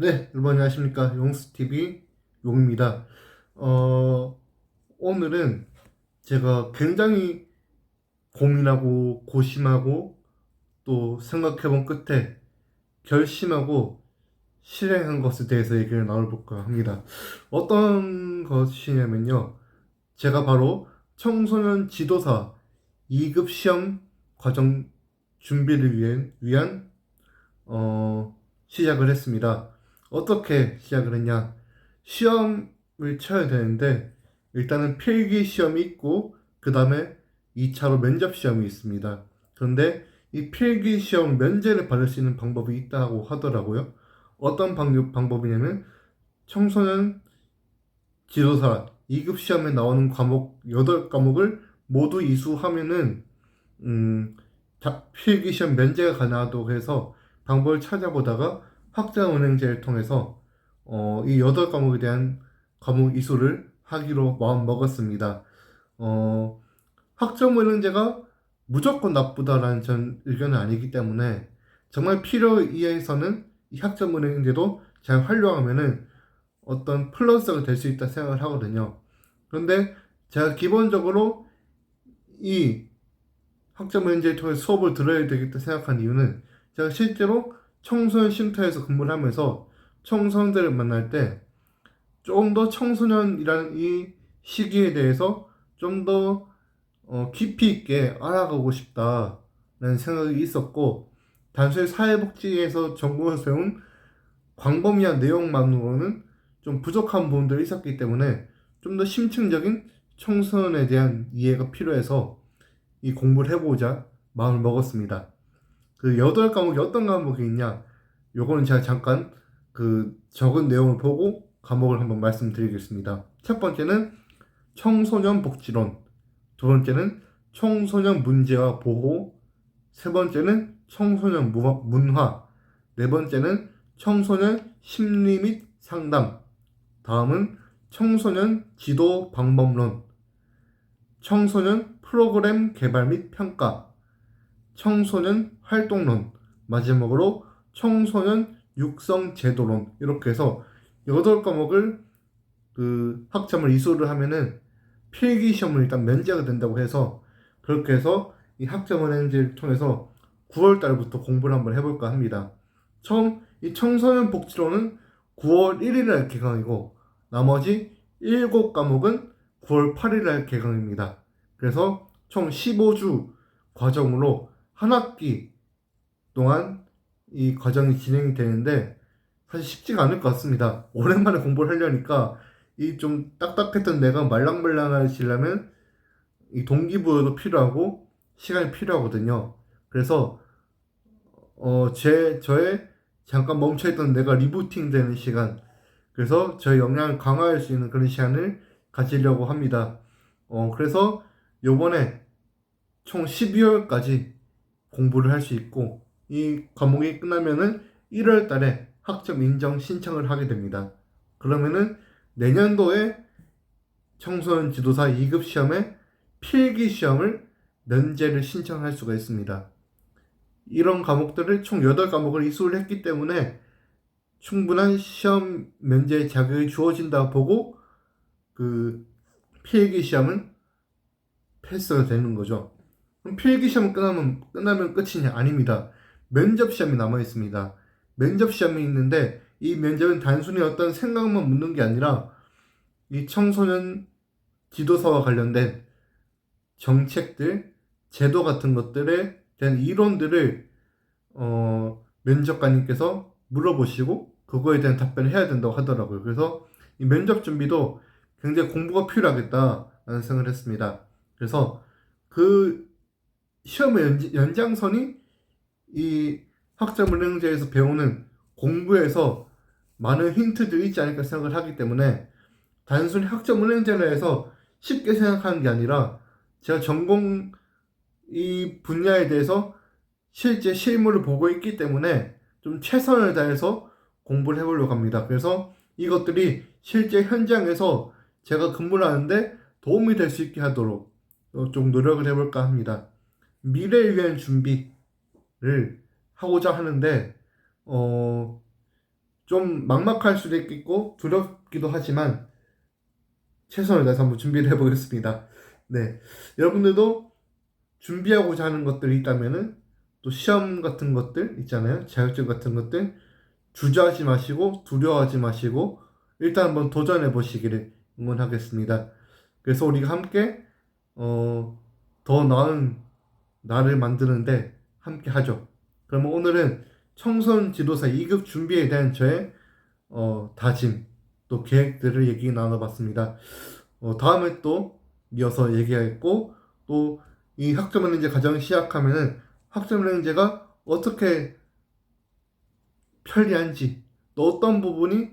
네, 여러분 안녕하십니까. 용수TV 용입니다. 오늘은 제가 굉장히 고민하고 고심하고 또 생각해본 끝에 결심하고 실행한 것에 대해서 얘기를 나눠볼까 합니다. 어떤 것이냐면요. 제가 바로 청소년 지도사 2급 시험 과정 준비를 위한 시작을 했습니다. 어떻게 시작을 했냐? 시험을 쳐야 되는데, 일단은 필기 시험이 있고, 그 다음에 2차로 면접 시험이 있습니다. 그런데 이 필기 시험 면제를 받을 수 있는 방법이 있다고 하더라고요. 어떤 방법이냐면, 청소년 지도사 2급 시험에 나오는 과목 8과목을 모두 이수하면은 필기 시험 면제가 가능하다고 해서 방법을 찾아보다가 학자은행제를 통해서 이 8과목에 대한 과목 이수를 하기로 마음 먹었습니다. 어, 학점은행제가 무조건 나쁘다라는 전 의견은 아니기 때문에 정말 필요에 의해서는 이 학점은행제도 잘 활용하면은 어떤 플러스가 될 수 있다 생각을 하거든요. 그런데 제가 기본적으로 이 학점은행제를 통해 수업을 들어야 되겠다 생각한 이유는 제가 실제로 청소년 쉼터에서 근무를 하면서 청소년들을 만날 때 좀 더 청소년이라는 이 시기에 대해서 좀 더 깊이 있게 알아가고 싶다라는 생각이 있었고, 단순히 사회복지에서 전공을 세운 광범위한 내용만으로는 좀 부족한 부분들이 있었기 때문에 좀 더 심층적인 청소년에 대한 이해가 필요해서 이 공부를 해보자 마음을 먹었습니다. 그 8과목이 어떤 과목이 있냐? 요거는 제가 잠깐 그 적은 내용을 보고 과목을 한번 말씀드리겠습니다. 첫 번째는 청소년 복지론, 두 번째는 청소년 문제와 보호, 세 번째는 청소년 문화, 네 번째는 청소년 심리 및 상담, 다음은 청소년 지도 방법론, 청소년 프로그램 개발 및 평가, 청소년 활동론, 마지막으로 청소년 육성 제도론, 이렇게 해서 8과목을 그 학점을 이수를 하면은 필기 시험을 일단 면제가 된다고 해서, 그렇게 해서 이 학점은행제를 통해서 9월 달부터 공부를 한번 해볼까 합니다. 처음 이 청소년 복지론은 9월 1일 날 개강이고, 나머지 7과목은 9월 8일 날 개강입니다. 그래서 총 15주 과정으로 한 학기 동안 이 과정이 진행이 되는데, 사실 쉽지가 않을 것 같습니다. 오랜만에 공부를 하려니까 이 좀 딱딱했던 내가 말랑말랑해지려면 이 동기부여도 필요하고 시간이 필요하거든요. 그래서 저의 잠깐 멈춰있던 내가 리부팅 되는 시간, 그래서 저의 역량을 강화할 수 있는 그런 시간을 가지려고 합니다. 그래서 요번에 총 12월까지 공부를 할 수 있고, 이 과목이 끝나면은 1월 달에 학점 인정 신청을 하게 됩니다. 그러면은 내년도에 청소년 지도사 2급 시험에 필기 시험을 면제를 신청할 수가 있습니다. 이런 과목들을 총 8과목을 이수를 했기 때문에 충분한 시험 면제 자격이 주어진다 보고 그 필기 시험은 패스가 되는 거죠. 그럼 필기 시험 끝나면 끝이냐? 아닙니다. 면접 시험이 남아 있습니다. 면접 시험이 있는데 이 면접은 단순히 어떤 생각만 묻는 게 아니라 이 청소년 지도사와 관련된 정책들, 제도 같은 것들에 대한 이론들을 면접관님께서 물어보시고 그거에 대한 답변을 해야 된다고 하더라고요. 그래서 이 면접 준비도 굉장히 공부가 필요하겠다라는 생각을 했습니다. 그래서 그 시험의 연장선이 이 학점은행제에서 배우는 공부에서 많은 힌트들이 있지 않을까 생각을 하기 때문에, 단순히 학점은행제라 해서 쉽게 생각하는 게 아니라 제가 전공 이 분야에 대해서 실제 실물을 보고 있기 때문에 좀 최선을 다해서 공부를 해보려고 합니다. 그래서 이것들이 실제 현장에서 제가 근무를 하는데 도움이 될 수 있게 하도록 좀 노력을 해볼까 합니다. 미래를 위한 준비를 하고자 하는데, 어, 좀 막막할 수도 있겠고 두렵기도 하지만 최선을 다해서 한번 준비를 해보겠습니다. 네, 여러분들도 준비하고자 하는 것들이 있다면은 또 시험 같은 것들 있잖아요. 자격증 같은 것들 주저하지 마시고 두려워하지 마시고 일단 한번 도전해 보시기를 응원하겠습니다. 그래서 우리가 함께 더 나은 나를 만드는데 함께 하죠. 그러면 오늘은 청소년 지도사 2급 준비에 대한 저의 다짐 또 계획들을 얘기 나눠봤습니다. 다음에 또 이어서 얘기하겠고 또 이 학점은행제 과정 시작하면은 학점은행제가 어떻게 편리한지 또 어떤 부분이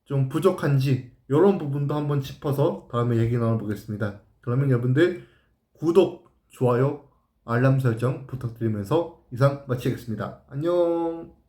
좀 부족한지 이런 부분도 한번 짚어서 다음에 얘기 나눠보겠습니다. 그러면 여러분들 구독, 좋아요, 알람 설정 부탁드리면서 이상 마치겠습니다. 안녕.